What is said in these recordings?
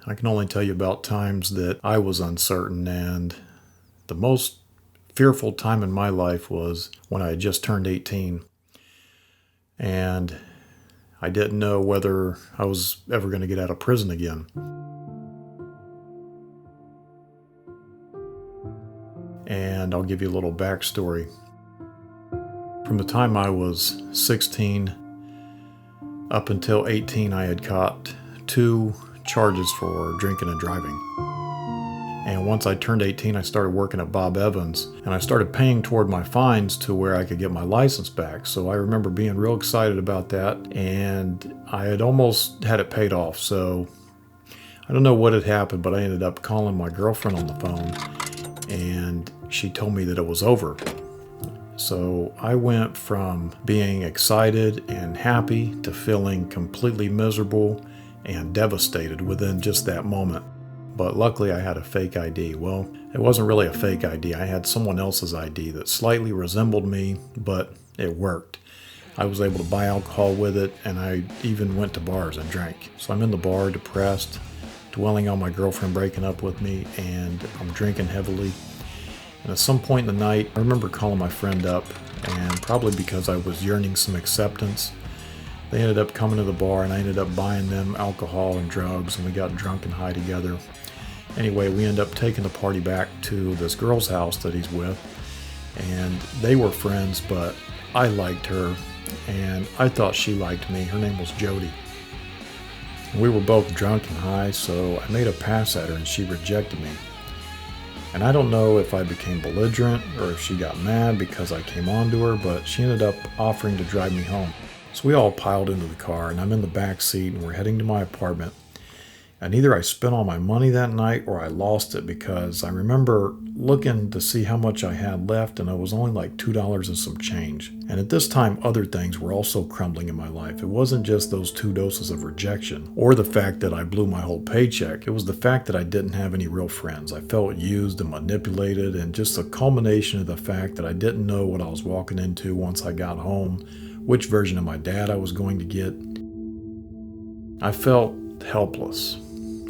I can only tell you about times that I was uncertain, and the most fearful time in my life was when I had just turned 18, and I didn't know whether I was ever going to get out of prison again. And I'll give you a little backstory. From the time I was 16 up until 18, I had caught 2 charges for drinking and driving. And once I turned 18, I started working at Bob Evans, and I started paying toward my fines to where I could get my license back. So I remember being real excited about that, and I had almost had it paid off. So I don't know what had happened, but I ended up calling my girlfriend on the phone, and she told me that it was over. So I went from being excited and happy to feeling completely miserable and devastated within just that moment. But luckily I had a fake ID. Well, it wasn't really a fake ID. I had someone else's ID that slightly resembled me, but it worked. I was able to buy alcohol with it, and I even went to bars and drank. So I'm in the bar, depressed, dwelling on my girlfriend breaking up with me, and I'm drinking heavily. And at some point in the night, I remember calling my friend up, and probably because I was yearning some acceptance, they ended up coming to the bar, and I ended up buying them alcohol and drugs, and we got drunk and high together. Anyway, we ended up taking the party back to this girl's house that he's with, and they were friends, but I liked her, and I thought she liked me. Her name was Jody. We were both drunk and high, so I made a pass at her, and she rejected me. And I don't know if I became belligerent or if she got mad because I came on to her, but she ended up offering to drive me home. So we all piled into the car, and I'm in the back seat, and we're heading to my apartment. And either I spent all my money that night or I lost it, because I remember looking to see how much I had left, and it was only like $2 and some change. And at this time, other things were also crumbling in my life. It wasn't just those 2 doses of rejection or the fact that I blew my whole paycheck. It was the fact that I didn't have any real friends. I felt used and manipulated, and just a culmination of the fact that I didn't know what I was walking into once I got home, which version of my dad I was going to get. I felt helpless.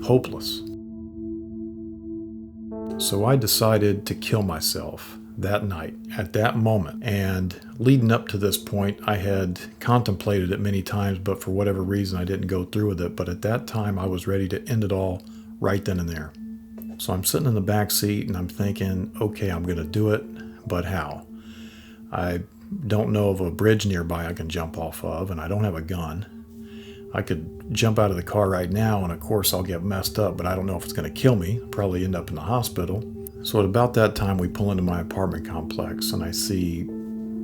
Hopeless. So I decided to kill myself that night, at that moment. And leading up to this point, I had contemplated it many times, but for whatever reason, I didn't go through with it. But at that time, I was ready to end it all right then and there. So I'm sitting in the back seat, and I'm thinking, okay, I'm going to do it, but how? I don't know of a bridge nearby I can jump off of, and I don't have a gun. I could jump out of the car right now, and of course I'll get messed up, but I don't know if it's going to kill me. I'll probably end up in the hospital. So at about that time, we pull into my apartment complex, and I see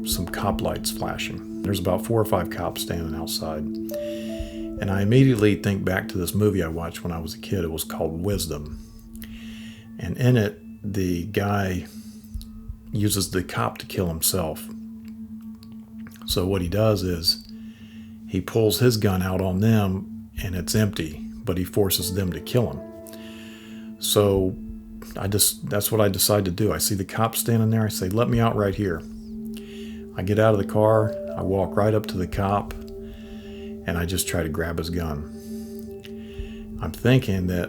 some cop lights flashing. There's about 4 or 5 cops standing outside. And I immediately think back to this movie I watched when I was a kid. It was called Wisdom. And in it, the guy uses the cop to kill himself. So what he does is he pulls his gun out on them, and it's empty, but he forces them to kill him. So that's what I decide to do. I see the cop standing there. I say, let me out right here. I get out of the car. I walk right up to the cop, and I just try to grab his gun. I'm thinking that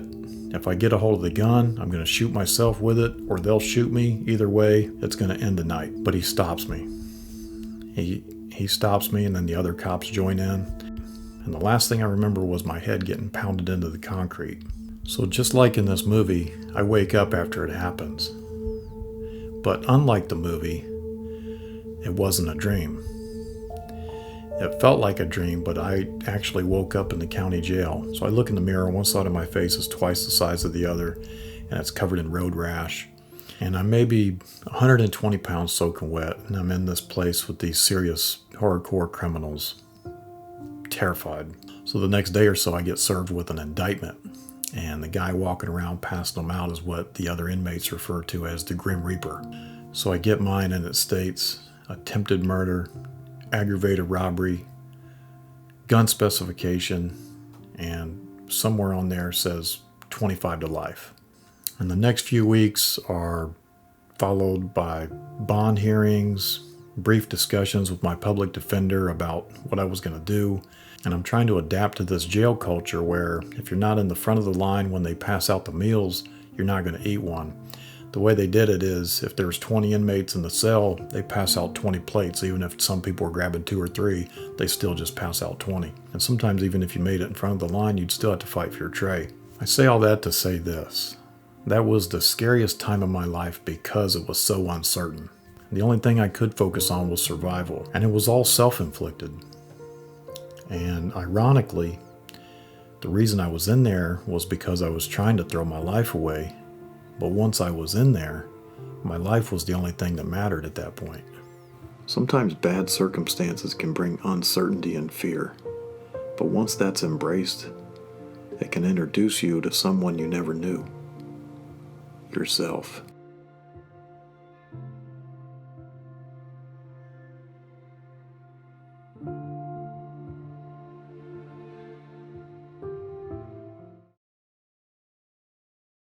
if I get a hold of the gun, I'm going to shoot myself with it, or they'll shoot me. Either way, it's going to end the night. But he stops me. He stops me, and then the other cops join in. And the last thing I remember was my head getting pounded into the concrete. So just like in this movie, I wake up after it happens. But unlike the movie, it wasn't a dream. It felt like a dream, but I actually woke up in the county jail. So I look in the mirror, one side of my face is twice the size of the other, and it's covered in road rash. And I'm maybe 120 pounds soaking wet, and I'm in this place with these serious, hardcore criminals. Terrified. So the next day or so, I get served with an indictment. And the guy walking around passing them out is what the other inmates refer to as the Grim Reaper. So I get mine, and it states attempted murder, aggravated robbery, gun specification, and somewhere on there says 25 to life. And the next few weeks are followed by bond hearings, brief discussions with my public defender about what I was going to do. And I'm trying to adapt to this jail culture where if you're not in the front of the line when they pass out the meals, you're not going to eat one. The way they did it is if there's 20 inmates in the cell, they pass out 20 plates. Even if some people are grabbing 2 or 3, they still just pass out 20. And sometimes even if you made it in front of the line, you'd still have to fight for your tray. I say all that to say this. That was the scariest time of my life because it was so uncertain. The only thing I could focus on was survival, and it was all self-inflicted. And ironically, the reason I was in there was because I was trying to throw my life away. But once I was in there, my life was the only thing that mattered at that point. Sometimes bad circumstances can bring uncertainty and fear. But once that's embraced, it can introduce you to someone you never knew. Yourself.